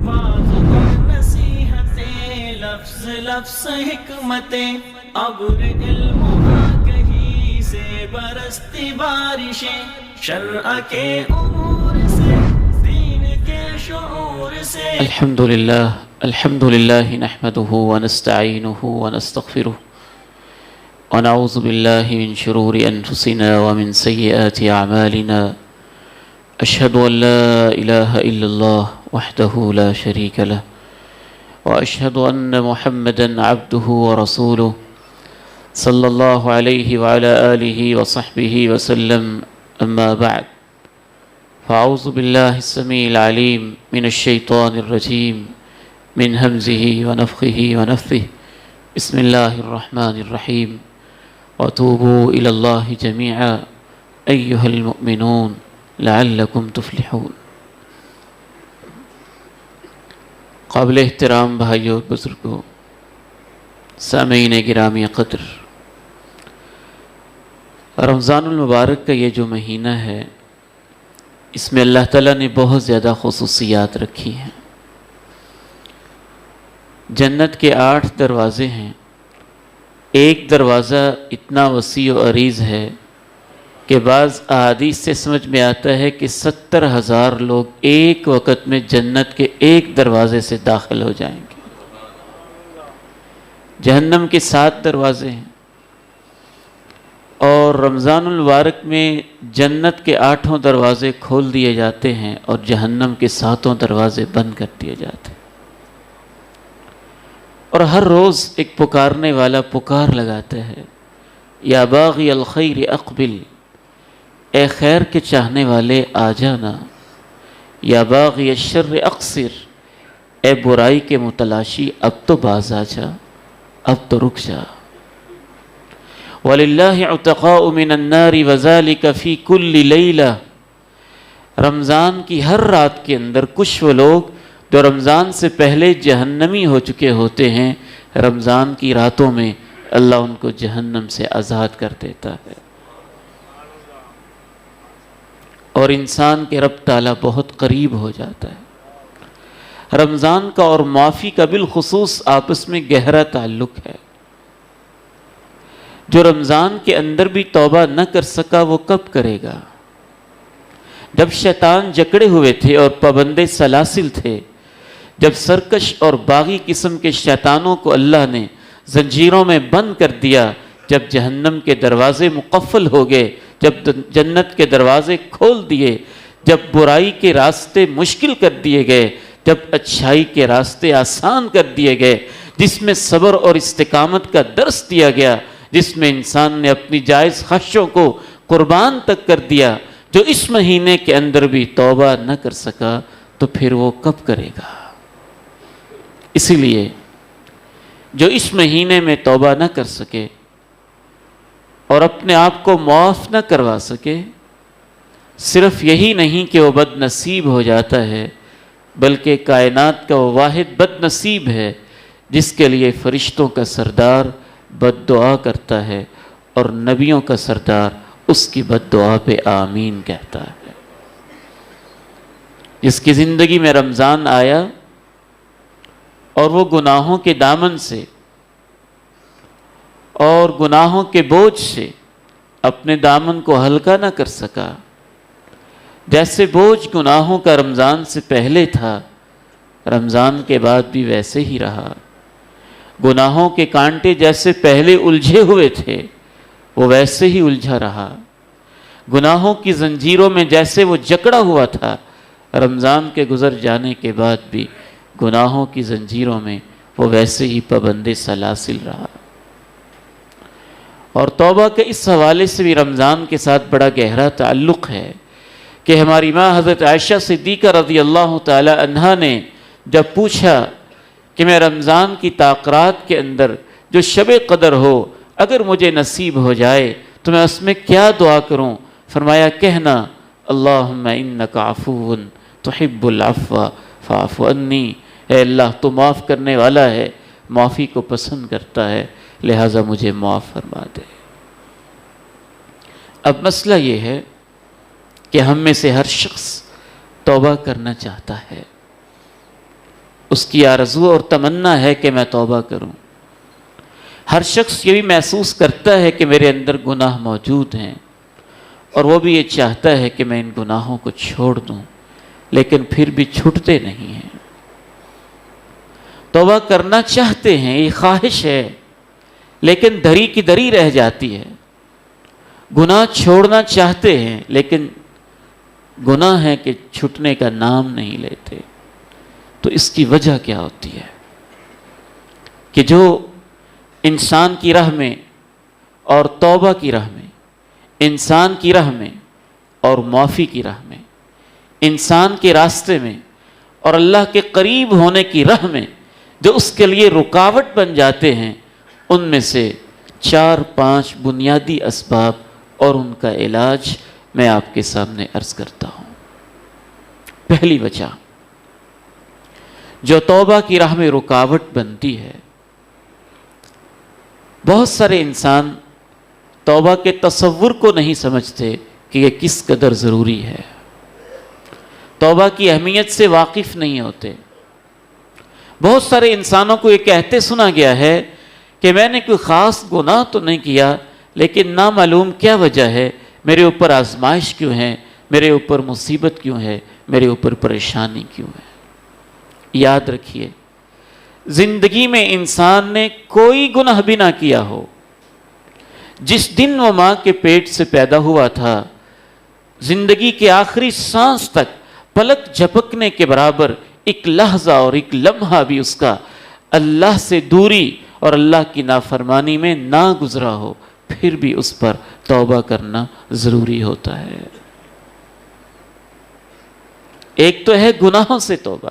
واعظ اور نصیحتیں، لفظ لفظ حکمتیں، ابر علم آگہی سے برستی بارشیں، شرع کے امور سے، دین کے شعور سے۔ الحمد للہ نحمده ونستعینه ونستغفره ونعوذ بالله من شرور انفسنا ومن سیئات اعمالنا، اشهد ان لا اله الا الله وحده لا شريك له واشهد ان محمدا عبده ورسوله صلی اللہ علیہ وعلى آلہ وصحبہ وسلم، اما بعد، فاعوذ باللہ السمیع العلیم من الشیطان الرجیم من ہمزہ ونفخہ ونفثہ، بسم اللہ الرحمن الرحیم، وتوبوا الی اللہ جمیعا ایہا المؤمنون لعلکم تفلحون۔ قابل احترام بھائیوں اور بزرگوں، سامعین گرامی قدر، رمضان المبارک کا یہ جو مہینہ ہے، اس میں اللہ تعالیٰ نے بہت زیادہ خصوصیات رکھی ہیں۔ جنت کے 8 دروازے ہیں، ایک دروازہ اتنا وسیع و عریض ہے کہ بعض احادیث سے سمجھ میں آتا ہے کہ 70,000 لوگ ایک وقت میں جنت کے ایک دروازے سے داخل ہو جائیں گے۔ جہنم کے 7 دروازے ہیں، اور رمضان المبارک میں جنت کے 8 دروازے کھول دیے جاتے ہیں اور جہنم کے 7 دروازے بند کر دیے جاتے ہیں، اور ہر روز ایک پکارنے والا پکار لگاتا ہے، یا باغی الخیر اقبل، اے خیر کے چاہنے والے آ جانا، یا باغی الشر اقصر، اے برائی کے متلاشی اب تو باز آ جا، اب تو رک جا۔ وَلِلَّهِ عُتَقَاءُ مِنَ النَّارِ وَذَلِكَ فِي كُلِّ لَيْلَةٍ، رمضان کی ہر رات کے اندر کچھ وہ لوگ جو رمضان سے پہلے جہنمی ہو چکے ہوتے ہیں، رمضان کی راتوں میں اللہ ان کو جہنم سے آزاد کر دیتا ہے، اور انسان کے رب تعالیٰ بہت قریب ہو جاتا ہے۔ رمضان کا اور معافی کا بالخصوص آپس میں گہرا تعلق ہے۔ جو رمضان کے اندر بھی توبہ نہ کر سکا وہ کب کرے گا؟ جب شیطان جکڑے ہوئے تھے اور پابندے سلاسل تھے، جب سرکش اور باغی قسم کے شیطانوں کو اللہ نے زنجیروں میں بند کر دیا، جب جہنم کے دروازے مقفل ہو گئے، جب جنت کے دروازے کھول دیے، جب برائی کے راستے مشکل کر دیے گئے، جب اچھائی کے راستے آسان کر دیے گئے، جس میں صبر اور استقامت کا درس دیا گیا، جس میں انسان نے اپنی جائز خواہشوں کو قربان تک کر دیا، جو اس مہینے کے اندر بھی توبہ نہ کر سکا تو پھر وہ کب کرے گا؟ اسی لیے جو اس مہینے میں توبہ نہ کر سکے اور اپنے آپ کو معاف نہ کروا سکے، صرف یہی نہیں کہ وہ بد نصیب ہو جاتا ہے، بلکہ کائنات کا وہ واحد بد نصیب ہے جس کے لیے فرشتوں کا سردار بد دعا کرتا ہے اور نبیوں کا سردار اس کی بد دعا پہ آمین کہتا ہے۔ جس کی زندگی میں رمضان آیا اور وہ گناہوں کے دامن سے اور گناہوں کے بوجھ سے اپنے دامن کو ہلکا نہ کر سکا، جیسے بوجھ گناہوں کا رمضان سے پہلے تھا، رمضان کے بعد بھی ویسے ہی رہا۔ گناہوں کے کانٹے جیسے پہلے الجھے ہوئے تھے، وہ ویسے ہی الجھا رہا۔ گناہوں کی زنجیروں میں جیسے وہ جکڑا ہوا تھا، رمضان کے گزر جانے کے بعد بھی گناہوں کی زنجیروں میں وہ ویسے ہی پابندے سلاسل رہا۔ اور توبہ کے اس حوالے سے بھی رمضان کے ساتھ بڑا گہرا تعلق ہے کہ ہماری ماں حضرت عائشہ صدیقہ رضی اللہ تعالی عنہا نے جب پوچھا کہ میں رمضان کی تاخیرات کے اندر جو شب قدر ہو اگر مجھے نصیب ہو جائے تو میں اس میں کیا دعا کروں؟ فرمایا کہنا اللہم انک عفو تحب العفو فاعف عنی، اے اللہ تو معاف کرنے والا ہے، معافی کو پسند کرتا ہے، لہٰذا مجھے معاف فرما دے۔ اب مسئلہ یہ ہے کہ ہم میں سے ہر شخص توبہ کرنا چاہتا ہے، اس کی آرزو اور تمنا ہے کہ میں توبہ کروں۔ ہر شخص یہ بھی محسوس کرتا ہے کہ میرے اندر گناہ موجود ہیں، اور وہ بھی یہ چاہتا ہے کہ میں ان گناہوں کو چھوڑ دوں، لیکن پھر بھی چھوٹتے نہیں ہیں۔ توبہ کرنا چاہتے ہیں، یہ خواہش ہے، لیکن دھری کی دھری رہ جاتی ہے۔ گناہ چھوڑنا چاہتے ہیں، لیکن گناہ ہے کہ چھٹنے کا نام نہیں لیتے۔ تو اس کی وجہ کیا ہوتی ہے کہ جو انسان کی راہ میں اور توبہ کی راہ میں، انسان کی راہ میں اور معافی کی راہ میں، انسان کے راستے میں اور اللہ کے قریب ہونے کی راہ میں جو اس کے لیے رکاوٹ بن جاتے ہیں، ان میں سے 4-5 بنیادی اسباب اور ان کا علاج میں آپ کے سامنے عرض کرتا ہوں۔ پہلی وجہ جو توبہ کی راہ میں رکاوٹ بنتی ہے، بہت سارے انسان توبہ کے تصور کو نہیں سمجھتے کہ یہ کس قدر ضروری ہے، توبہ کی اہمیت سے واقف نہیں ہوتے۔ بہت سارے انسانوں کو یہ کہتے سنا گیا ہے کہ میں نے کوئی خاص گناہ تو نہیں کیا، لیکن نامعلوم کیا وجہ ہے، میرے اوپر آزمائش کیوں ہے، میرے اوپر مصیبت کیوں ہے، میرے اوپر پریشانی کیوں ہے۔ یاد رکھیے، زندگی میں انسان نے کوئی گناہ بھی نہ کیا ہو، جس دن وہ ماں کے پیٹ سے پیدا ہوا تھا، زندگی کے آخری سانس تک پلک جھپکنے کے برابر ایک لحظہ اور ایک لمحہ بھی اس کا اللہ سے دوری اور اللہ کی نافرمانی میں نہ گزرا ہو، پھر بھی اس پر توبہ کرنا ضروری ہوتا ہے۔ ایک تو ہے گناہوں سے توبہ،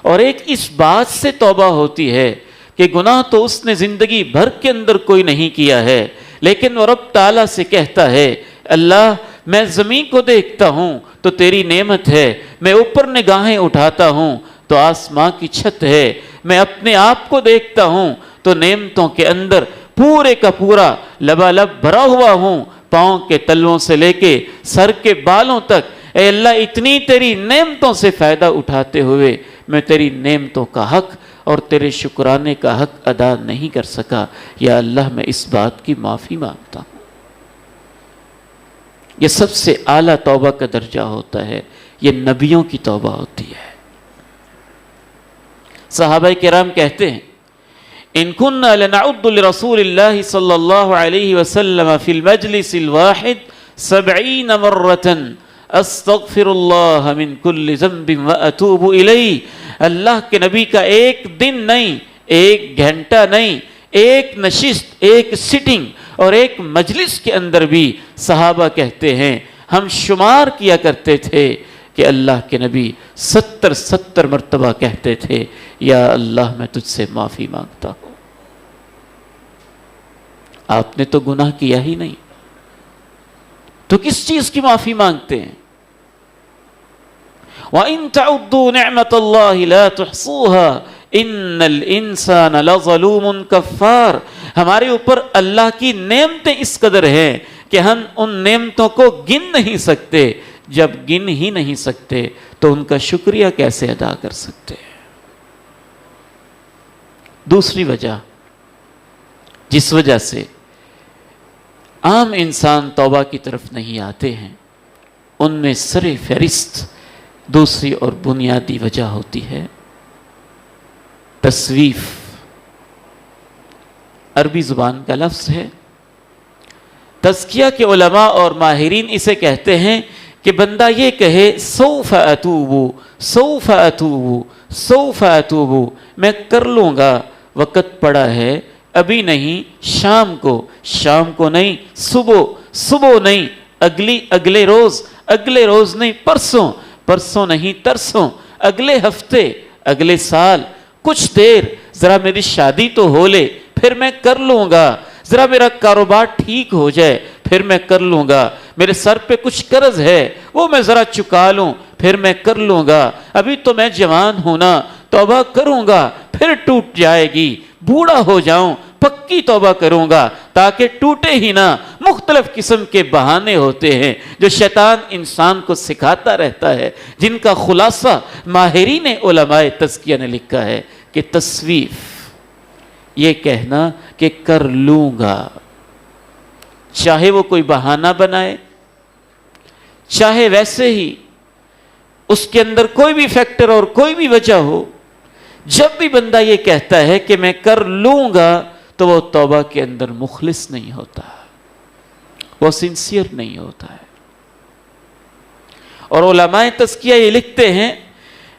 اور ایک اس بات سے توبہ ہوتی ہے کہ گناہ تو اس نے زندگی بھر کے اندر کوئی نہیں کیا ہے، لیکن وہ رب تعالیٰ سے کہتا ہے، اللہ میں زمین کو دیکھتا ہوں تو تیری نعمت ہے، میں اوپر نگاہیں اٹھاتا ہوں تو آسماں کی چھت ہے، میں اپنے آپ کو دیکھتا ہوں تو نعمتوں کے اندر پورے کا پورا لبالب بھرا ہوا ہوں، پاؤں کے تلووں سے لے کے سر کے بالوں تک۔ اے اللہ، اتنی تیری نعمتوں سے فائدہ اٹھاتے ہوئے میں تیری نعمتوں کا حق اور تیرے شکرانے کا حق ادا نہیں کر سکا، یا اللہ میں اس بات کی معافی مانگتا ہوں۔ یہ سب سے اعلیٰ توبہ کا درجہ ہوتا ہے، یہ نبیوں کی توبہ ہوتی ہے۔ صحابہ کرام کہتے ہیں، ان كنا لنعد لرسول اللہ صلی اللہ علیہ وسلم فی المجلس الواحد 70 مرة استغفر اللہ من کل ذنب واتوب الیہ۔ اللہ کے نبی کا ایک دن نہیں، ایک گھنٹہ نہیں، ایک نشست، ایک سٹنگ اور ایک مجلس کے اندر بھی صحابہ کہتے ہیں ہم شمار کیا کرتے تھے کہ اللہ کے نبی 70 مرتبہ کہتے تھے، یا اللہ میں تجھ سے معافی مانگتا ہوں۔ آپ نے تو گناہ کیا ہی نہیں، تو کس چیز کی معافی مانگتے ہیں؟ وَإِن تَعُدُّوا نِعْمَةَ اللَّهِ لَا تُحْصُوهَا إِنَّ الْإِنسَانَ لَظَلُومٌ كَفَّارٌ۔ ہمارے اوپر اللہ کی نعمتیں اس قدر ہیں کہ ہم ان نعمتوں کو گن نہیں سکتے، جب گن ہی نہیں سکتے تو ان کا شکریہ کیسے ادا کر سکتے ہیں؟ دوسری وجہ جس وجہ سے عام انسان توبہ کی طرف نہیں آتے ہیں، ان میں سر فہرست دوسری اور بنیادی وجہ ہوتی ہے تسویف۔ عربی زبان کا لفظ ہے، تزکیہ کے علماء اور ماہرین اسے کہتے ہیں کہ بندہ یہ کہے سوف اتوبو سوف اتوبو سوف اتوبو، میں کر لوں گا، وقت پڑا ہے، ابھی نہیں، شام کو نہیں، صبح نہیں، اگلے روز نہیں، پرسوں نہیں، ترسوں، اگلے ہفتے، اگلے سال، کچھ دیر، ذرا میری شادی تو ہو لے پھر میں کر لوں گا، ذرا میرا کاروبار ٹھیک ہو جائے پھر میں کر لوں گا، میرے سر پہ کچھ قرض ہے وہ میں ذرا چکا لوں پھر میں کر لوں گا، ابھی تو میں جوان ہوں نا، توبہ کروں گا پھر ٹوٹ جائے گی، بوڑھا ہو جاؤں پکی توبہ کروں گا تاکہ ٹوٹے ہی نہ، مختلف قسم کے بہانے ہوتے ہیں جو شیطان انسان کو سکھاتا رہتا ہے، جن کا خلاصہ ماہرین علماء تزکیہ نے لکھا ہے کہ تسویف، یہ کہنا کہ کر لوں گا، چاہے وہ کوئی بہانہ بنائے، چاہے ویسے ہی اس کے اندر کوئی بھی فیکٹر اور کوئی بھی وجہ ہو، جب بھی بندہ یہ کہتا ہے کہ میں کر لوں گا تو وہ توبہ کے اندر مخلص نہیں ہوتا، وہ سنسیئر نہیں ہوتا ہے۔ اور علماء تزکیہ یہ لکھتے ہیں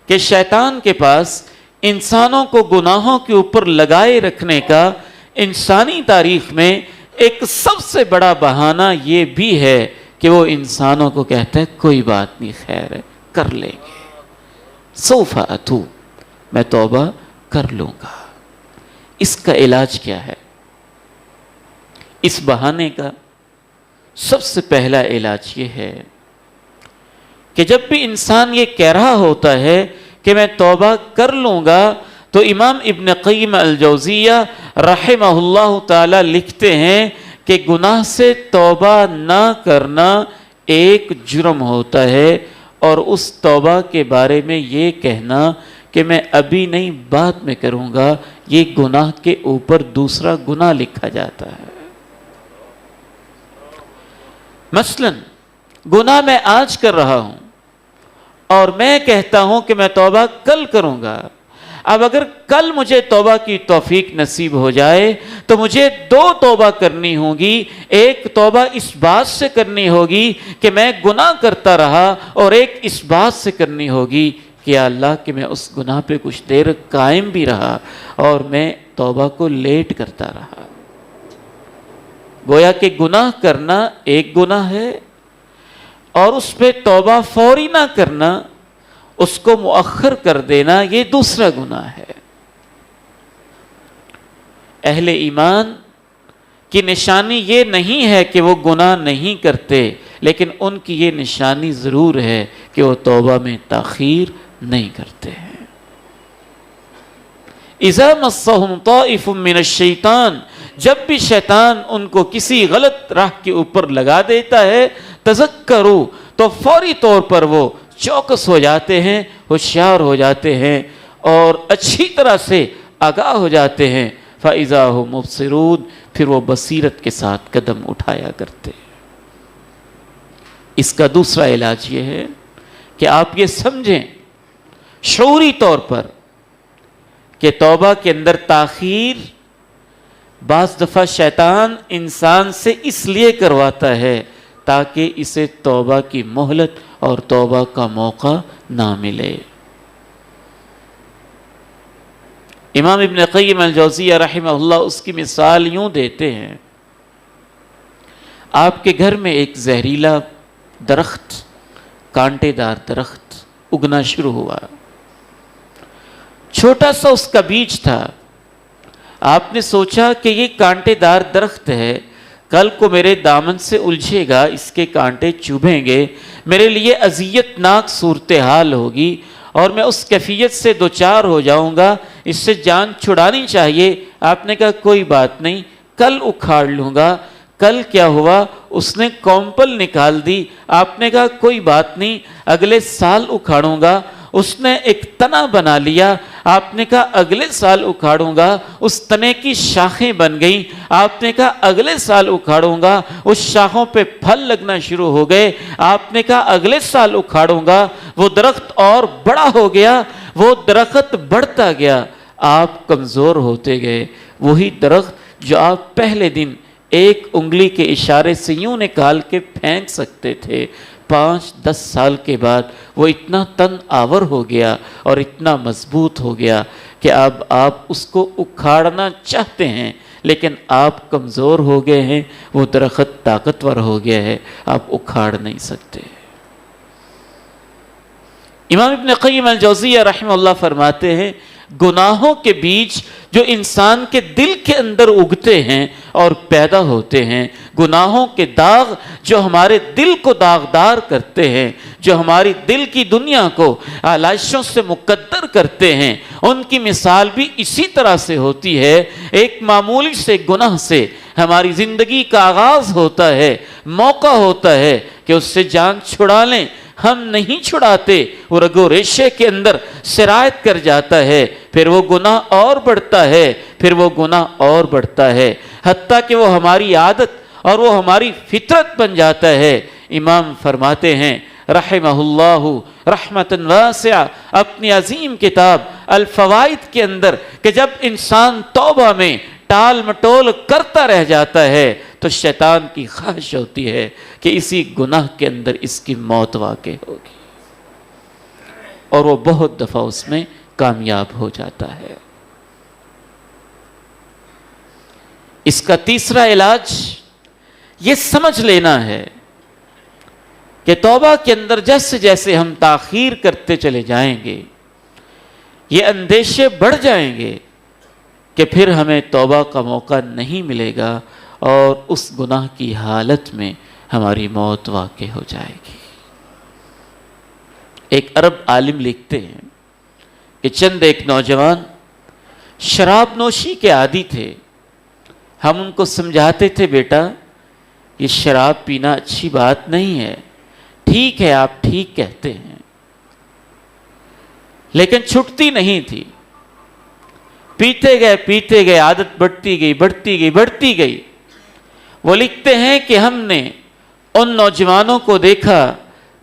کہ شیطان کے پاس انسانوں کو گناہوں کے اوپر لگائے رکھنے کا انسانی تاریخ میں ایک سب سے بڑا بہانہ یہ بھی ہے کہ وہ انسانوں کو کہتا ہے کوئی بات نہیں، خیر ہے، کر لیں گے، سوف اتوب، میں توبہ کر لوں گا۔ اس کا علاج کیا ہے؟ اس بہانے کا سب سے پہلا علاج یہ ہے کہ جب بھی انسان یہ کہہ رہا ہوتا ہے کہ میں توبہ کر لوں گا، تو امام ابن قیم الجوزیہ رحمہ اللہ تعالی لکھتے ہیں کہ گناہ سے توبہ نہ کرنا ایک جرم ہوتا ہے، اور اس توبہ کے بارے میں یہ کہنا کہ میں ابھی نہیں بعد میں کروں گا، یہ گناہ کے اوپر دوسرا گناہ لکھا جاتا ہے۔ مثلا گناہ میں آج کر رہا ہوں اور میں کہتا ہوں کہ میں توبہ کل کروں گا، اب اگر کل مجھے توبہ کی توفیق نصیب ہو جائے تو مجھے دو توبہ کرنی ہوگی۔ ایک توبہ اس بات سے کرنی ہوگی کہ میں گناہ کرتا رہا، اور ایک اس بات سے کرنی ہوگی کہ یا اللہ کہ میں اس گناہ پہ کچھ دیر قائم بھی رہا اور میں توبہ کو لیٹ کرتا رہا۔ گویا کہ گناہ کرنا ایک گناہ ہے، اور اس پہ توبہ فوری نہ کرنا، اس کو مؤخر کر دینا، یہ دوسرا گناہ ہے۔ اہل ایمان کی نشانی یہ نہیں ہے کہ وہ گناہ نہیں کرتے، لیکن ان کی یہ نشانی ضرور ہے کہ وہ توبہ میں تاخیر نہیں کرتے ہیں۔ اذا مسهم طائف من الشیطان، جب بھی شیطان ان کو کسی غلط راہ کے اوپر لگا دیتا ہے، تذکروا، تو فوری طور پر وہ چوکس ہو جاتے ہیں، ہوشیار ہو جاتے ہیں، اور اچھی طرح سے آگاہ ہو جاتے ہیں۔ فَإِذَا هُمْ مُبْصِرُونَ، پھر وہ بصیرت کے ساتھ قدم اٹھایا کرتے ہیں۔ اس کا دوسرا علاج یہ ہے کہ آپ یہ سمجھیں شعوری طور پر کہ توبہ کے اندر تاخیر بعض دفعہ شیطان انسان سے اس لیے کرواتا ہے تاکہ اسے توبہ کی مہلت اور توبہ کا موقع نہ ملے۔ امام ابن قیم الجوزیہ رحمہ اللہ اس کی مثال یوں دیتے ہیں، آپ کے گھر میں ایک زہریلا درخت، کانٹے دار درخت اگنا شروع ہوا، چھوٹا سا اس کا بیج تھا، آپ نے سوچا کہ یہ کانٹے دار درخت ہے، کل کو میرے دامن سے الجھے گا، اس کے کانٹے چبھیں گے، میرے لیے اذیت ناک صورتحال ہوگی اور میں اس کیفیت سے دوچار ہو جاؤں گا، اس سے جان چھڑانی چاہیے۔ آپ نے کہا کوئی بات نہیں، کل اکھاڑ لوں گا۔ کل کیا ہوا؟ اس نے کومپل نکال دی۔ آپ نے کہا کوئی بات نہیں، اگلے سال اکھاڑوں گا۔ اس نے ایک تنا بنا لیا۔ آپ نے کہا اگلے سال اکھاڑوں گا۔ اس تنے کی شاخیں بن گئیں۔ آپ نے کہا اگلے سال اکھاڑوں گا۔ اس شاخوں پہ پھل لگنا شروع ہو گئے۔ آپ نے کہا اگلے سال اکھاڑوں گا۔ وہ درخت اور بڑا ہو گیا، وہ درخت بڑھتا گیا، آپ کمزور ہوتے گئے۔ وہی درخت جو آپ پہلے دن ایک انگلی کے اشارے سے یوں نکال کے پھینک سکتے تھے، 5-10 سال کے بعد وہ اتنا تن آور ہو گیا اور اتنا مضبوط ہو گیا کہ اب آپ اس کو اکھاڑنا چاہتے ہیں، لیکن آپ کمزور ہو گئے ہیں، وہ درخت طاقتور ہو گیا ہے، آپ اکھاڑ نہیں سکتے۔ امام ابن قیم الجوزیہ رحمہ اللہ فرماتے ہیں، گناہوں کے بیج جو انسان کے دل کے اندر اگتے ہیں اور پیدا ہوتے ہیں، گناہوں کے داغ جو ہمارے دل کو داغدار کرتے ہیں، جو ہماری دل کی دنیا کو آلائشوں سے مقدر کرتے ہیں، ان کی مثال بھی اسی طرح سے ہوتی ہے۔ ایک معمولی سے گناہ سے ہماری زندگی کا آغاز ہوتا ہے، موقع ہوتا ہے کہ اس سے جان چھڑا لیں، ہم نہیں چھڑاتے، وہ رگ و ریشے کے اندر سرایت کر جاتا ہے، پھر وہ گناہ اور بڑھتا ہے، پھر وہ گناہ اور بڑھتا ہے، حتیٰ کہ وہ ہماری عادت اور وہ ہماری فطرت بن جاتا ہے۔ امام فرماتے ہیں رحمہ اللہ رحمتاً واسعہ اپنی عظیم کتاب الفوائد کے اندر، کہ جب انسان توبہ میں ٹال مٹول کرتا رہ جاتا ہے تو شیطان کی خواہش ہوتی ہے کہ اسی گناہ کے اندر اس کی موت واقع ہوگی، اور وہ بہت دفعہ اس میں کامیاب ہو جاتا ہے۔ اس کا تیسرا علاج یہ سمجھ لینا ہے کہ توبہ کے اندر جیسے جیسے ہم تاخیر کرتے چلے جائیں گے، یہ اندیشے بڑھ جائیں گے کہ پھر ہمیں توبہ کا موقع نہیں ملے گا اور اس گناہ کی حالت میں ہماری موت واقع ہو جائے گی۔ ایک عرب عالم لکھتے ہیں کہ چند ایک نوجوان شراب نوشی کے عادی تھے۔ ہم ان کو سمجھاتے تھے، بیٹا یہ شراب پینا اچھی بات نہیں ہے، ٹھیک ہے آپ ٹھیک کہتے ہیں، لیکن چھٹتی نہیں تھی، پیتے گئے عادت بڑھتی گئی۔ وہ لکھتے ہیں کہ ہم نے ان نوجوانوں کو دیکھا،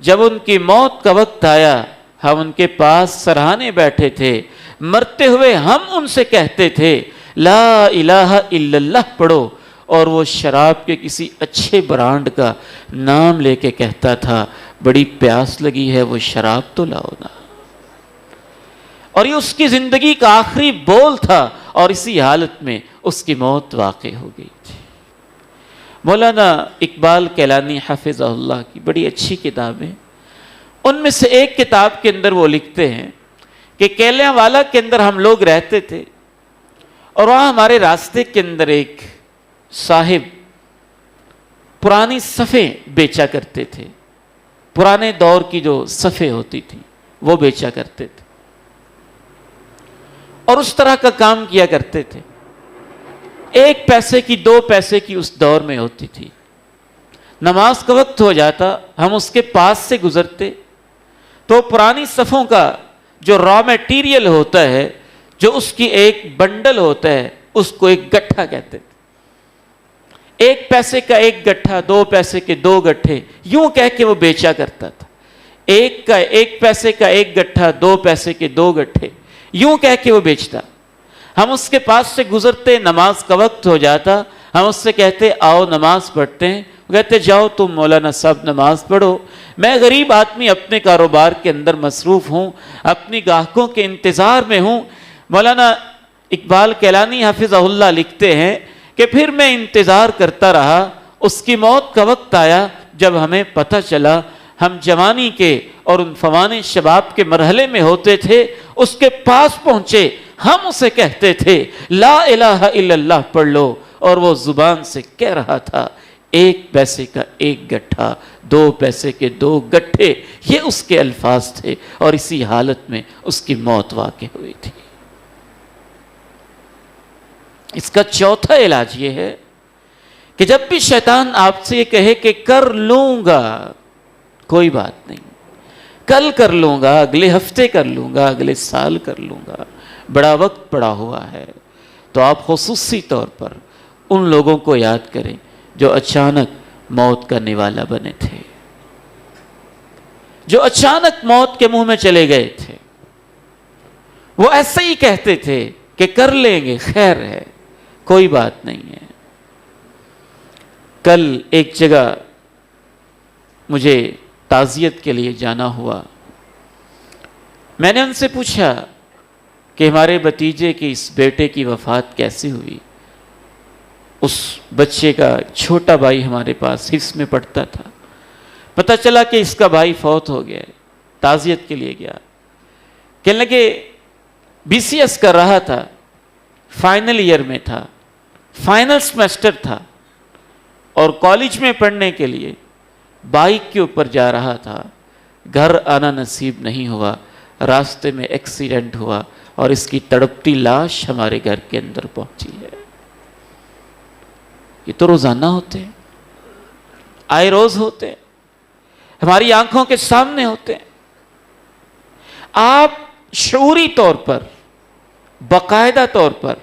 جب ان کی موت کا وقت آیا ہم ان کے پاس سرہانے بیٹھے تھے، مرتے ہوئے ہم ان سے کہتے تھے لا الہ الا اللہ پڑھو، اور وہ شراب کے کسی اچھے برانڈ کا نام لے کے کہتا تھا بڑی پیاس لگی ہے وہ شراب تو لاؤ نا، اور یہ اس کی زندگی کا آخری بول تھا، اور اسی حالت میں اس کی موت واقع ہو گئی تھی۔ مولانا اقبال کیلانی حافظہ اللہ کی بڑی اچھی کتابیں، ان میں سے ایک کتاب کے اندر وہ لکھتے ہیں کہ کیلیاں والا کے اندر ہم لوگ رہتے تھے، اور وہاں ہمارے راستے کے اندر ایک صاحب پرانی صفیں بیچا کرتے تھے، پرانے دور کی جو صفیں ہوتی تھی وہ بیچا کرتے تھے، اور اس طرح کا کام کیا کرتے تھے۔ 1 پیسے کی 2 پیسے کی اس دور میں ہوتی تھی۔ نماز کا وقت ہو جاتا، ہم اس کے پاس سے گزرتے تو پرانی صفوں کا جو را میٹیریل ہوتا ہے، جو اس کی ایک بنڈل ہوتا ہے، اس کو ایک گٹھا کہتے تھے۔ 1 پیسے کا 1 گٹھا، 2 پیسے کے 2 گٹھے، یوں کہہ کے وہ بیچا کرتا تھا۔ 1 پیسے کا 1 گٹھا، 2 پیسے کے 2 گٹھے، یوں کہہ کے وہ بیچتا۔ ہم اس کے پاس سے گزرتے، نماز کا وقت ہو جاتا، ہم اس سے کہتے آؤ نماز پڑھتے ہیں، وہ کہتے جاؤ تم مولانا صاحب نماز پڑھو، میں غریب آدمی اپنے کاروبار کے اندر مصروف ہوں، اپنی گاہکوں کے انتظار میں ہوں۔ مولانا اقبال کیلانی حافظہ اللہ لکھتے ہیں کہ پھر میں انتظار کرتا رہا، اس کی موت کا وقت آیا، جب ہمیں پتہ چلا، ہم جوانی کے اور ان فوان شباب کے مرحلے میں ہوتے تھے، اس کے پاس پہنچے، ہم اسے کہتے تھے لا الہ الا اللہ پڑھ لو، اور وہ زبان سے کہہ رہا تھا 1 پیسے کا 1 گٹھا، 2 پیسے کے 2 گٹھے، یہ اس کے الفاظ تھے، اور اسی حالت میں اس کی موت واقع ہوئی تھی۔ اس کا چوتھا علاج یہ ہے کہ جب بھی شیطان آپ سے یہ کہے کہ کر لوں گا، کوئی بات نہیں، کل کر لوں گا، اگلے ہفتے کر لوں گا، اگلے سال کر لوں گا، بڑا وقت پڑا ہوا ہے، تو آپ خصوصی طور پر ان لوگوں کو یاد کریں جو اچانک موت کا نوالا بنے تھے، جو اچانک موت کے منہ میں چلے گئے تھے۔ وہ ایسے ہی کہتے تھے کہ کر لیں گے، خیر ہے، کوئی بات نہیں ہے۔ کل ایک جگہ مجھے تعزیت کے لیے جانا ہوا، میں نے ان سے پوچھا کہ ہمارے بھتیجے کی اس بیٹے کی وفات کیسے ہوئی؟ اس بچے کا چھوٹا بھائی ہمارے پاس حفظ میں پڑھتا تھا، پتہ چلا کہ اس کا بھائی فوت ہو گیا ہے، تعزیت کے لیے گیا، کہنے لگے BCS کر رہا تھا، فائنل ایئر میں تھا، فائنل سمیسٹر تھا، اور کالج میں پڑھنے کے لیے بائک کے اوپر جا رہا تھا. گھر آنا نصیب نہیں ہوا، راستے میں ایکسیڈنٹ ہوا اور اس کی تڑپتی لاش ہمارے گھر کے اندر پہنچی ہے. یہ تو روزانہ ہوتے ہیں، آئے روز ہوتے ہیں، ہماری آنکھوں کے سامنے ہوتے ہیں. آپ شعوری طور پر، باقاعدہ طور پر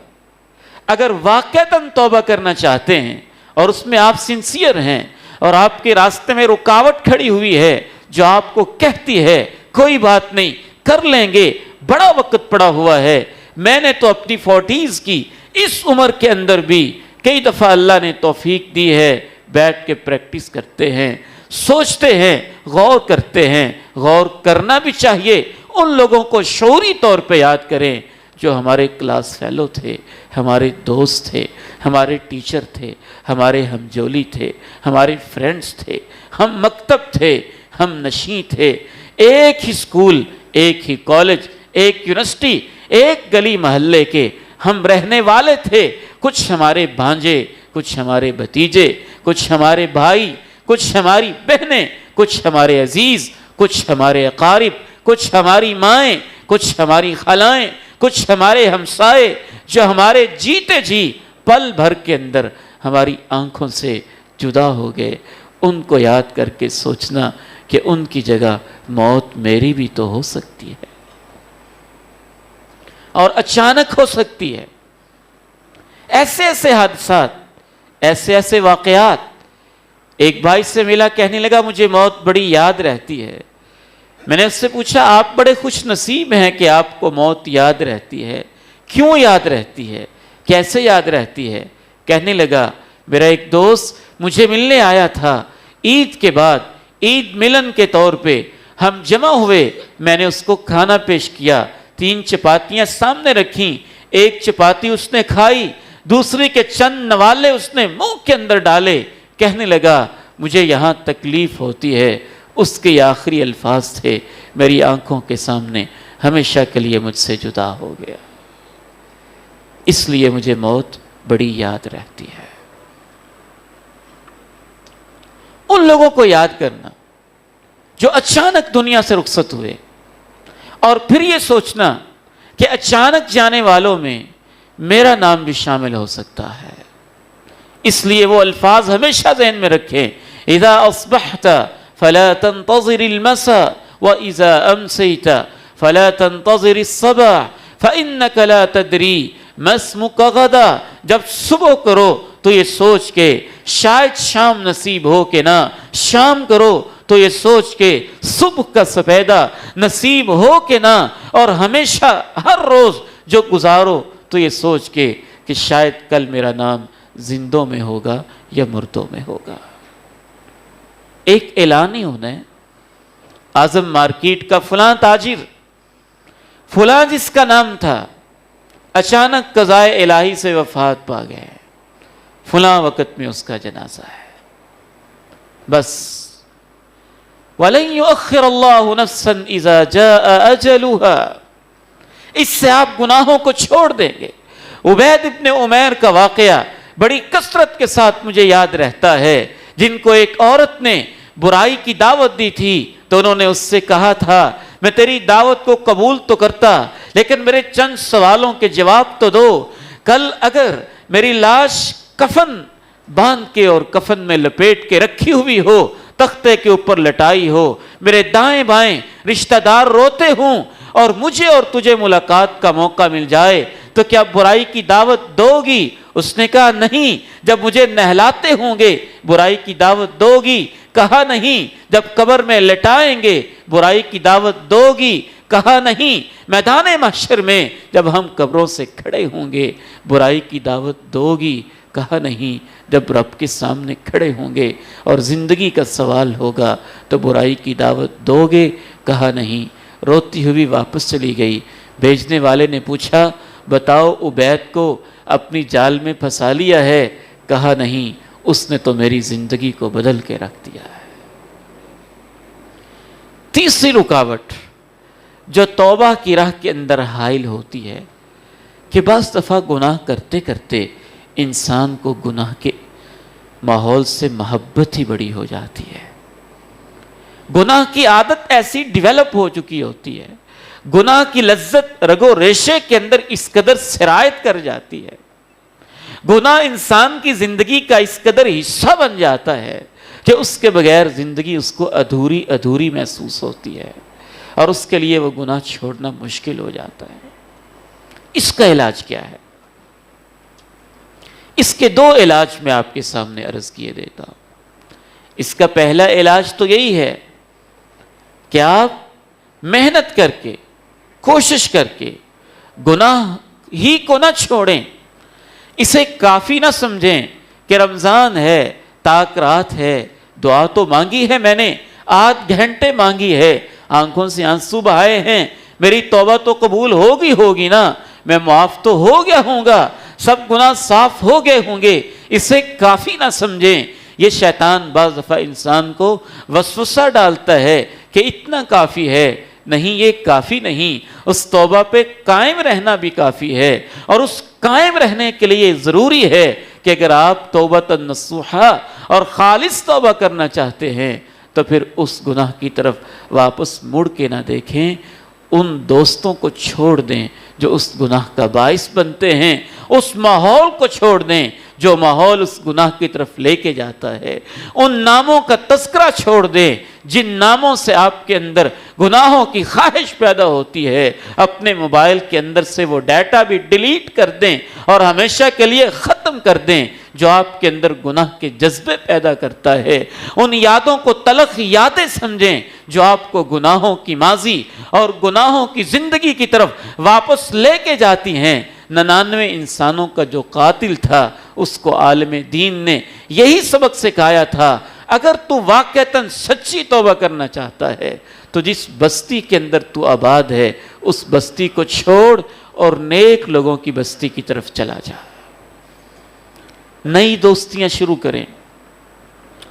اگر واقعتاً توبہ کرنا چاہتے ہیں اور اس میں آپ سنسیئر ہیں اور آپ کے راستے میں رکاوٹ کھڑی ہوئی ہے جو آپ کو کہتی ہے کوئی بات نہیں کر لیں گے، بڑا وقت پڑا ہوا ہے. میں نے تو اپنی 40s کی اس عمر کے اندر بھی کئی دفعہ اللہ نے توفیق دی ہے، بیٹھ کے پریکٹس کرتے ہیں، سوچتے ہیں، غور کرتے ہیں. غور کرنا بھی چاہیے. ان لوگوں کو شعوری طور پہ یاد کریں جو ہمارے کلاس فیلو تھے، ہمارے دوست تھے، ہمارے ٹیچر تھے، ہمارے ہمجولی تھے، ہمارے فرینڈز تھے، ہم مکتب تھے، ہم نشیں تھے، ایک ہی اسکول، ایک ہی کالج، ایک یونیورسٹی، ایک گلی محلے کے ہم رہنے والے تھے. کچھ ہمارے بھانجے، کچھ ہمارے بھتیجے، کچھ ہمارے بھائی، کچھ ہماری بہنیں، کچھ ہمارے عزیز، کچھ ہمارے اقارب، کچھ ہماری مائیں، کچھ ہماری خالائیں، کچھ ہمارے ہمسائے جو ہمارے جیتے جی پل بھر کے اندر ہماری آنکھوں سے جدا ہو گئے. ان کو یاد کر کے سوچنا کہ ان کی جگہ موت میری بھی تو ہو سکتی ہے اور اچانک ہو سکتی ہے. ایسے ایسے حادثات، ایسے ایسے واقعات. ایک بھائی سے ملا، کہنے لگا مجھے موت بڑی یاد رہتی ہے. میں نے اس سے پوچھا آپ بڑے خوش نصیب ہیں کہ آپ کو موت یاد رہتی ہے، کیوں یاد رہتی ہے، کیسے یاد رہتی ہے؟ کہنے لگا میرا ایک دوست مجھے ملنے آیا تھا، عید کے بعد عید ملن کے طور پہ ہم جمع ہوئے، میں نے اس کو کھانا پیش کیا، 3 چپاتیاں سامنے رکھیں، ایک چپاتی اس نے کھائی، دوسری کے چند نوالے اس نے منہ کے اندر ڈالے. کہنے لگا مجھے یہاں تکلیف ہوتی ہے. اس کے آخری الفاظ تھے میری آنکھوں کے سامنے ہمیشہ کے لیے مجھ سے جدا ہو گیا، اس لیے مجھے موت بڑی یاد رہتی ہے. ان لوگوں کو یاد کرنا جو اچانک دنیا سے رخصت ہوئے، اور پھر یہ سوچنا کہ اچانک جانے والوں میں میرا نام بھی شامل ہو سکتا ہے. اس لیے وہ الفاظ ہمیشہ ذہن میں رکھیں. اذا اصبحت فلا تنتظر المساء واذا امسيت فلا تنتظر الصباح فانك لا تدري ما اسمك غدا. جب صبح کرو تو یہ سوچ کے شاید شام نصیب ہو کہ نہ، شام کرو تو یہ سوچ کے صبح کا سفیدہ نصیب ہو کہ نہ، اور ہمیشہ ہر روز جو گزارو تو یہ سوچ کے کہ شاید کل میرا نام زندوں میں ہوگا یا مردوں میں ہوگا. ایک اعلان ہی ہونا ہے، اعظم مارکیٹ کا فلاں تاجر، فلاں جس کا نام تھا، اچانک قضائے الہی سے وفات پا گئے، فلاں وقت میں اس کا جنازہ ہے. بس وَلَن يُؤَخِّرَ اللَّهُ نَفْسًا إِذَا جَاءَ أَجَلُهَا. اس سے آپ گناہوں کو چھوڑ دیں گے. عبید ابن عمیر کا واقعہ بڑی کثرت کے ساتھ مجھے یاد رہتا ہے، جن کو ایک عورت نے برائی کی دعوت دی تھی تو انہوں نے اس سے کہا تھا میں تیری دعوت کو قبول تو کرتا لیکن میرے چند سوالوں کے جواب تو دو. کل اگر میری لاش کفن باندھ کے اور کفن میں لپیٹ کے رکھی ہوئی ہو، تختے کے اوپر لٹائی ہو، میرے دائیں بائیں رشتہ دار روتے ہوں اور مجھے اور تجھے ملاقات کا موقع مل جائے تو کیا برائی کی دعوت دو گی؟ اس نے کہا نہیں. جب مجھے نہلاتے ہوں گے برائی کی دعوت دو گی؟ کہا نہیں. جب قبر میں لٹائیں گے برائی کی دعوت دو گی؟ کہا نہیں. میدان محشر میں جب ہم قبروں سے کھڑے ہوں گے برائی کی دعوت دو گی؟ کہا نہیں. جب رب کے سامنے کھڑے ہوں گے اور زندگی کا سوال ہوگا تو برائی کی دعوت دو گے؟ کہا نہیں. روتی ہوئی واپس چلی گئی. بھیجنے والے نے پوچھا بتاؤ عبید کو اپنی جال میں پھنسا لیا ہے؟ کہا نہیں. اس نے تو میری زندگی کو بدل کے رکھ دیا ہے. تیسری رکاوٹ جو توبہ کی راہ کے اندر حائل ہوتی ہے کہ بعض دفعہ گناہ کرتے کرتے انسان کو گناہ کے ماحول سے محبت ہی بڑی ہو جاتی ہے. گناہ کی عادت ایسی ڈیولپ ہو چکی ہوتی ہے, گناہ کی لذت رگو ریشے کے اندر اس قدر سرایت کر جاتی ہے, گناہ انسان کی زندگی کا اس قدر حصہ بن جاتا ہے کہ اس کے بغیر زندگی اس کو ادھوری ادھوری محسوس ہوتی ہے, اور اس کے لیے وہ گناہ چھوڑنا مشکل ہو جاتا ہے. اس کا علاج کیا ہے؟ اس کے دو علاج میں آپ کے سامنے عرض کیے دیتا ہوں. اس کا پہلا علاج تو یہی ہے کہ آپ محنت کر کے, کوشش کر کے گناہ ہی کو نہ چھوڑیں. اسے کافی نہ سمجھیں کہ رمضان ہے, تاک رات ہے, دعا تو مانگی ہے میں نے, 8 گھنٹے مانگی ہے, آنکھوں سے آنسو بہائے ہیں, میری توبہ تو قبول ہوگی نا, میں معاف تو ہو گیا ہوں گا, سب گناہ صاف ہو گئے ہوں گے. اسے کافی نہ سمجھیں. یہ شیطان بعض دفعہ انسان کو وسوسہ ڈالتا ہے کہ اتنا کافی ہے. نہیں, یہ کافی نہیں. اس توبہ پہ قائم رہنا بھی کافی ہے, اور اس قائم رہنے کے لیے ضروری ہے کہ اگر آپ توبۃ نصوحہ اور خالص توبہ کرنا چاہتے ہیں تو پھر اس گناہ کی طرف واپس مڑ کے نہ دیکھیں, ان دوستوں کو چھوڑ دیں جو اس گناہ کا باعث بنتے ہیں, اس ماحول کو چھوڑ دیں جو ماحول اس گناہ کی طرف لے کے جاتا ہے, ان ناموں کا تذکرہ چھوڑ دیں جن ناموں سے آپ کے اندر گناہوں کی خواہش پیدا ہوتی ہے. اپنے موبائل کے اندر سے وہ ڈیٹا بھی ڈیلیٹ کر دیں اور ہمیشہ کے لیے ختم کر دیں جو آپ کے اندر گناہ کے جذبے پیدا کرتا ہے. ان یادوں کو تلخ یادیں سمجھیں جو آپ کو گناہوں کی ماضی اور گناہوں کی زندگی کی طرف واپس لے کے جاتی ہیں. 99 انسانوں کا جو قاتل تھا اس کو عالم دین نے یہی سبق سکھایا تھا, اگر تو واقعتاً سچی توبہ کرنا چاہتا ہے تو جس بستی کے اندر تو آباد ہے اس بستی کو چھوڑ اور نیک لوگوں کی بستی کی طرف چلا جا. نئی دوستیاں شروع کریں,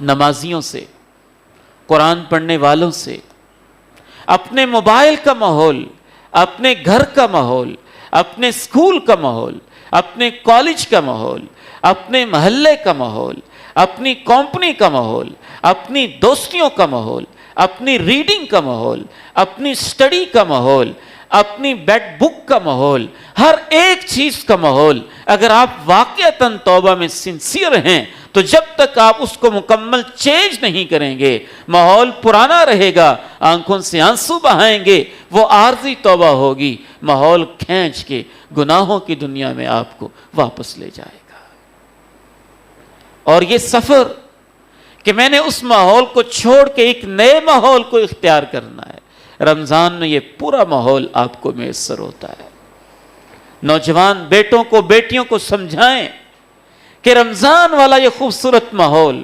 نمازیوں سے, قرآن پڑھنے والوں سے. اپنے موبائل کا ماحول, اپنے گھر کا ماحول, اپنے اسکول کا ماحول, اپنے کالج کا ماحول, اپنے محلے کا ماحول, اپنی کمپنی کا ماحول, اپنی دوستیوں کا ماحول, اپنی ریڈنگ کا ماحول, اپنی سٹڈی کا ماحول, اپنی بیڈ بک کا ماحول, ہر ایک چیز کا ماحول. اگر آپ واقعتاً توبہ میں سنسیئر ہیں تو جب تک آپ اس کو مکمل چینج نہیں کریں گے ماحول پرانا رہے گا, آنکھوں سے آنسو بہائیں گے, وہ عارضی توبہ ہوگی, ماحول کھینچ کے گناہوں کی دنیا میں آپ کو واپس لے جائے گا. اور یہ سفر کہ میں نے اس ماحول کو چھوڑ کے ایک نئے ماحول کو اختیار کرنا ہے, رمضان میں یہ پورا ماحول آپ کو میسر ہوتا ہے. نوجوان بیٹوں کو, بیٹیوں کو سمجھائیں کہ رمضان والا یہ خوبصورت ماحول,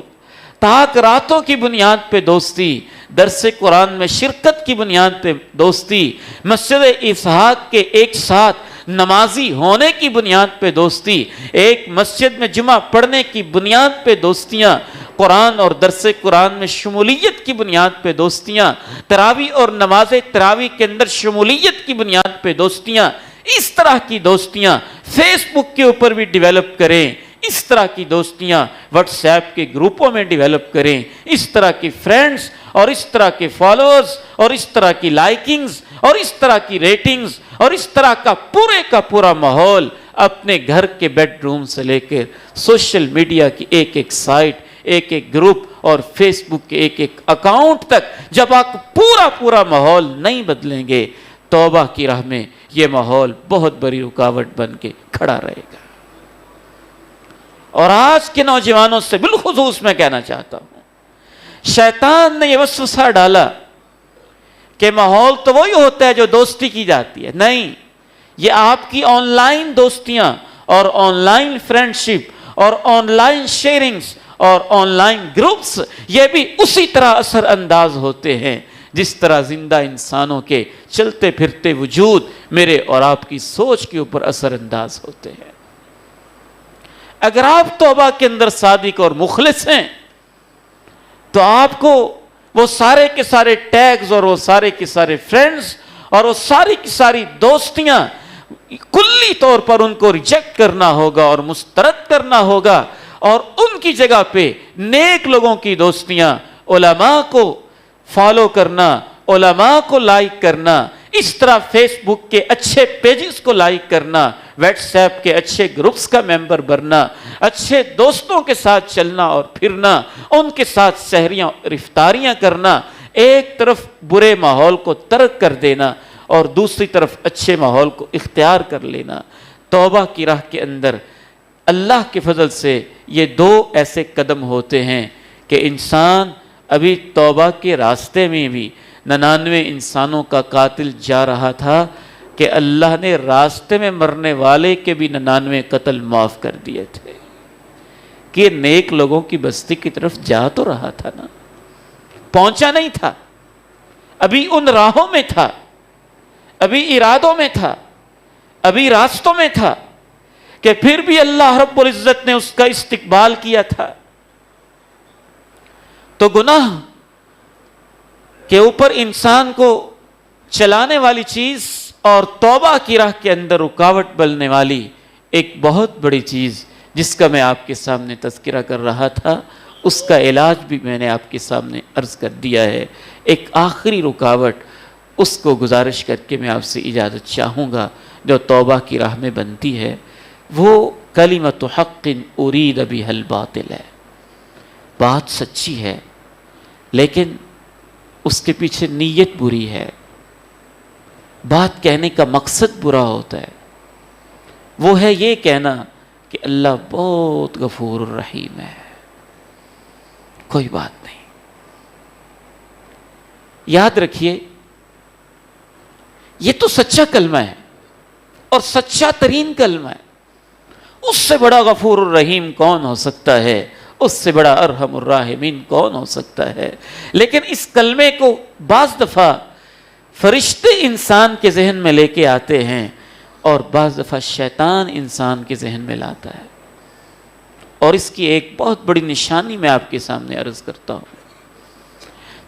تاک راتوں کی بنیاد پہ دوستی, درس قرآن میں شرکت کی بنیاد پہ دوستی, مسجد اسحاق کے ایک ساتھ نمازی ہونے کی بنیاد پہ دوستی, ایک مسجد میں جمعہ پڑھنے کی بنیاد پہ دوستیاں, قرآن اور درس قرآن میں شمولیت کی بنیاد پہ دوستیاں, تراویح اور نماز تراویح کے اندر شمولیت کی بنیاد پہ دوستیاں. اس طرح کی دوستیاں فیس بک کے اوپر بھی ڈیولپ کریں, اس طرح کی دوستیاں واٹس ایپ کے گروپوں میں ڈیولپ کریں, اس طرح کی فرینڈز اور اس طرح کے فالوورز اور اس طرح کی لائکنگز اور اس طرح کی ریٹنگز اور اس طرح کا پورا ماحول اپنے گھر کے بیڈ روم سے لے کر سوشل میڈیا کی ایک ایک سائٹ, ایک ایک گروپ اور فیس بک کے ایک ایک اکاؤنٹ تک جب آپ پورا ماحول نہیں بدلیں گے, توبہ کی راہ میں یہ ماحول بہت بڑی رکاوٹ بن کے کھڑا رہے گا. اور آج کے نوجوانوں سے بالخصوص میں کہنا چاہتا ہوں, شیطان نے یہ وسوسہ ڈالا کہ ماحول تو وہی ہوتا ہے جو دوستی کی جاتی ہے. نہیں, یہ آپ کی آن لائن دوستیاں اور آن لائن فرینڈشپ اور آن لائن شیئرنگز اور آن لائن گروپس, یہ بھی اسی طرح اثر انداز ہوتے ہیں جس طرح زندہ انسانوں کے چلتے پھرتے وجود میرے اور آپ کی سوچ کے اوپر اثر انداز ہوتے ہیں. اگر آپ توبہ کے اندر صادق اور مخلص ہیں تو آپ کو وہ سارے کے سارے ٹیگز اور وہ سارے کے سارے فرینڈز اور وہ ساری کی ساری دوستیاں کلی طور پر ان کو ریجیکٹ کرنا ہوگا اور مسترد کرنا ہوگا، اور ان کی جگہ پہ نیک لوگوں کی دوستیاں، علماء کو فالو کرنا، علماء کو لائک کرنا، اس طرح فیس بک کے اچھے پیجز کو لائک کرنا، واٹس ایپ کے اچھے گروپس کا ممبر بننا، اچھے دوستوں کے ساتھ چلنا اور پھرنا، ان کے ساتھ سحریاں اور افطاریاں کرنا، ایک طرف برے ماحول کو ترک کر دینا اور دوسری طرف اچھے ماحول کو اختیار کر لینا۔ توبہ کی راہ کے اندر اللہ کے فضل سے یہ دو ایسے قدم ہوتے ہیں کہ انسان ابھی توبہ کے راستے میں بھی 99 انسانوں کا قاتل جا رہا تھا کہ اللہ نے راستے میں مرنے والے کے بھی 99 قتل معاف کر دیے تھے، کہ نیک لوگوں کی بستی کی طرف جا تو رہا تھا نا، پہنچا نہیں تھا، ابھی ان راہوں میں تھا، ابھی ارادوں میں تھا، ابھی راستوں میں تھا، کہ پھر بھی اللہ رب العزت نے اس کا استقبال کیا تھا۔ تو گناہ کے اوپر انسان کو چلانے والی چیز اور توبہ کی راہ کے اندر رکاوٹ بننے والی ایک بہت بڑی چیز جس کا میں آپ کے سامنے تذکرہ کر رہا تھا، اس کا علاج بھی میں نے آپ کے سامنے عرض کر دیا ہے۔ ایک آخری رکاوٹ، اس کو گزارش کر کے میں آپ سے اجازت چاہوں گا، جو توبہ کی راہ میں بنتی ہے، وہ کلمۃ حق ارید بہا الباطل ہے۔ بات سچی ہے لیکن اس کے پیچھے نیت بری ہے، بات کہنے کا مقصد برا ہوتا ہے، وہ ہے یہ کہنا کہ اللہ بہت غفور الرحیم ہے۔ کوئی بات نہیں، یاد رکھیے یہ تو سچا کلمہ ہے اور سچا ترین کلمہ ہے، اس سے بڑا غفور الرحیم کون ہو سکتا ہے، اس سے بڑا ارحم الراحمین کون ہو سکتا ہے۔ لیکن اس کلمے کو بعض دفعہ فرشتے انسان کے ذہن میں لے کے آتے ہیں اور بعض دفعہ شیطان انسان کے ذہن میں لاتا ہے، اور اس کی ایک بہت بڑی نشانی میں آپ کے سامنے عرض کرتا ہوں۔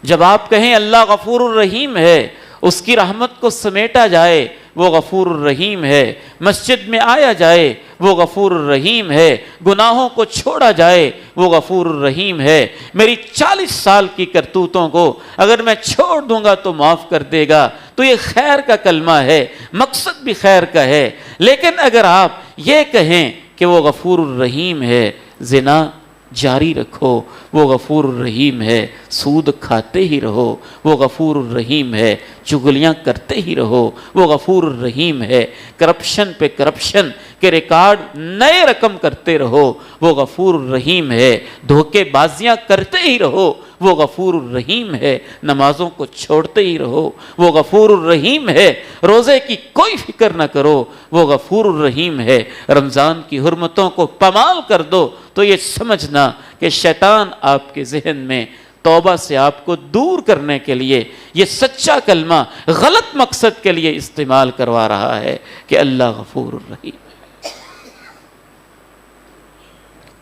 جب آپ کہیں اللہ غفور الرحیم ہے، اس کی رحمت کو سمیٹا جائے وہ غفور الرحیم ہے، مسجد میں آیا جائے وہ غفور الرحیم ہے، گناہوں کو چھوڑا جائے وہ غفور الرحیم ہے، میری 40 سال کی کرتوتوں کو اگر میں چھوڑ دوں گا تو معاف کر دے گا، تو یہ خیر کا کلمہ ہے، مقصد بھی خیر کا ہے۔ لیکن اگر آپ یہ کہیں کہ وہ غفور الرحیم ہے، زنا جاری رکھو وہ غفور الرحیم ہے، سود کھاتے ہی رہو وہ غفور الرحیم ہے، چغلیاں کرتے ہی رہو وہ غفور الرحیم ہے، کرپشن پہ کرپشن کے ریکارڈ نئے رقم کرتے رہو وہ غفور الرحیم ہے، دھوکے بازیاں کرتے ہی رہو وہ غفور الرحیم ہے، نمازوں کو چھوڑتے ہی رہو وہ غفور الرحیم ہے، روزے کی کوئی فکر نہ کرو وہ غفور الرحیم ہے، رمضان کی حرمتوں کو پامال کر دو تو یہ سمجھنا کہ شیطان آپ کے ذہن میں توبہ سے آپ کو دور کرنے کے لیے یہ سچا کلمہ غلط مقصد کے لیے استعمال کروا رہا ہے کہ اللہ غفور الرحیم ہے۔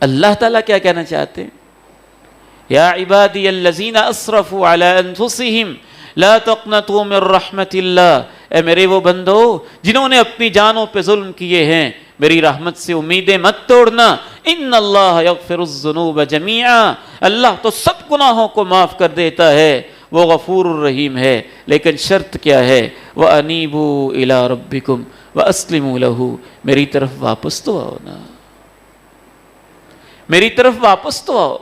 اللہ تعالیٰ کیا کہنا چاہتے ہیں؟ یا عبادی الذین اسرفوا علی انفسہم لا تقنطوا من رحمت اللہ، اے میرے وہ بندو جنہوں نے اپنی جانوں پہ ظلم کیے ہیں، میری رحمت سے امیدیں مت توڑنا، ان اللہ یغفر الذنوب جميعا، اللہ تو سب گناہوں کو معاف کر دیتا ہے، وہ غفور الرحیم ہے، لیکن شرط کیا ہے؟ وَأَنِيبُوا إِلَىٰ رَبِّكُمْ وَأَسْلِمُوا لَهُ، میری طرف واپس تو آؤ نا، میری طرف واپس تو آؤ۔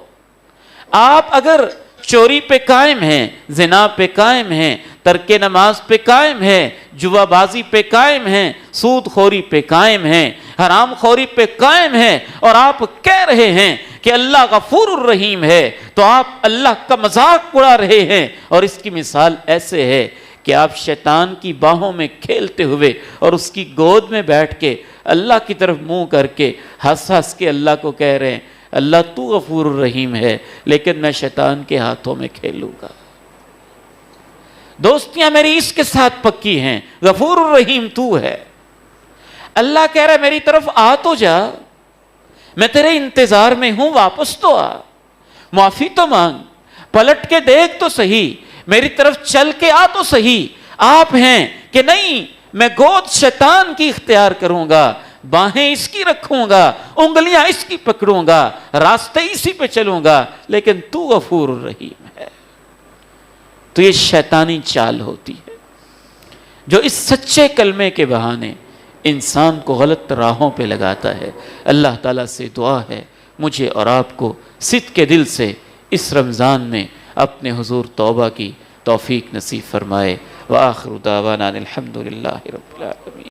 آپ اگر چوری پہ قائم ہیں، زنا پہ قائم ہیں، ترک نماز پہ قائم ہیں، جوا بازی پہ قائم ہیں، سود خوری پہ قائم ہیں، حرام خوری پہ قائم ہیں، اور آپ کہہ رہے ہیں کہ اللہ غفور الرحیم ہے، تو آپ اللہ کا مذاق اڑا رہے ہیں۔ اور اس کی مثال ایسے ہے کہ آپ شیطان کی باہوں میں کھیلتے ہوئے اور اس کی گود میں بیٹھ کے اللہ کی طرف منہ کر کے ہنس ہنس کے اللہ کو کہہ رہے ہیں اللہ تو غفور الرحیم ہے، لیکن میں شیطان کے ہاتھوں میں کھیلوں گا، دوستیاں میری اس کے ساتھ پکی ہیں، غفور الرحیم تو ہے۔ اللہ کہہ رہا ہے میری طرف آ تو جا، میں تیرے انتظار میں ہوں، واپس تو آ، معافی تو مانگ، پلٹ کے دیکھ تو صحیح، میری طرف چل کے آ تو صحیح۔ آپ ہیں کہ نہیں میں گود شیطان کی اختیار کروں گا، باہیں اس کی رکھوں گا، انگلیاں اس کی پکڑوں گا، راستے اسی پہ چلوں گا، لیکن تو غفور الرحیم ہے۔ تو یہ شیطانی چال ہوتی ہے جو اس سچے کلمے کے بہانے انسان کو غلط راہوں پہ لگاتا ہے۔ اللہ تعالیٰ سے دعا ہے مجھے اور آپ کو صدق کے دل سے اس رمضان میں اپنے حضور توبہ کی توفیق نصیب فرمائے۔ وآخر دعوانا الحمدللہ رب العالمین۔